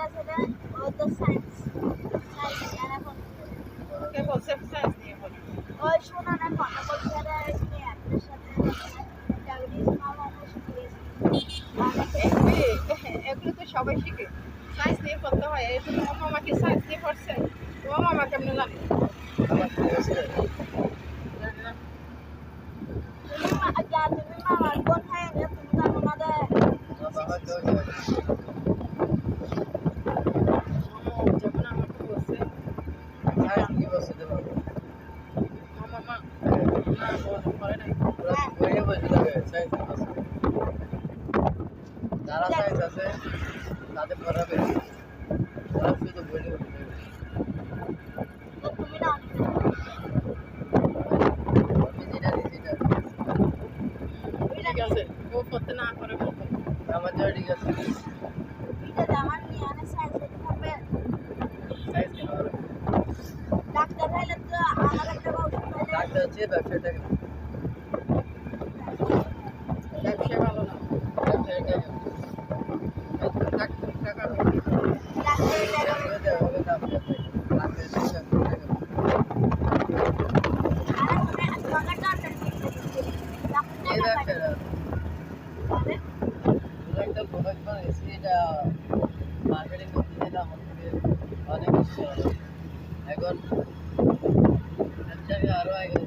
ও তো science science আর এখন কে বলছে সায়েন্স নিয়ে পড়ে? ওই শোনা না কথা বলছে আর নিয়ে আপনার সাথে ডায়াবেটিস মামা এগুলো তো সবাই শিখে সায়েন্স নিয়ে পড়তে হয়। এই তো তোমার মামা কি সায়েন্স নিয়ে পড়ছে? তোমার মামা কেমনে জানে? তুমি মামার বোন হ্যাঁ তুমি তো আমাদের যখন আমাকে বলছে আমার মামা না পড়ে নাই। যারা সায়েন্স আছে তাদের পড়াবে, ওরা শুধু বই নিয়ে বসে থাকবে। তুমি না আমি যেটা দিই সেটা ঠিক আছে ও পড়তে না করে বলতো আমার জন্য ঠিক আছে। এটা জামান নিয়ে আনে সায়েন্স করবে সায়েন্স কেন হবে? ডাক্তার হইলে তো আমার একটা ওষুধ হইলে ডাক্তার হচ্ছে ব্যবসাটা কেন? ব্যবসা ভালো না। ব্যবসাটা কেন? টাকা ডাক্তার চাকরি দেওয়া হবে না আপনার থেকে। ডাক্তার হচ্ছে ব্যবসাটা কেন? আর তোমাকে ডাক্তার এই ডাক্তার ব্যবসাটা পুরো একটা প্রোডাক্ট বানিয়েছি, এটা মার্কেটিং করতে গেলে আমার থেকে অনেক কিছু হবে। এখন ব্যবসাকে আরও আগে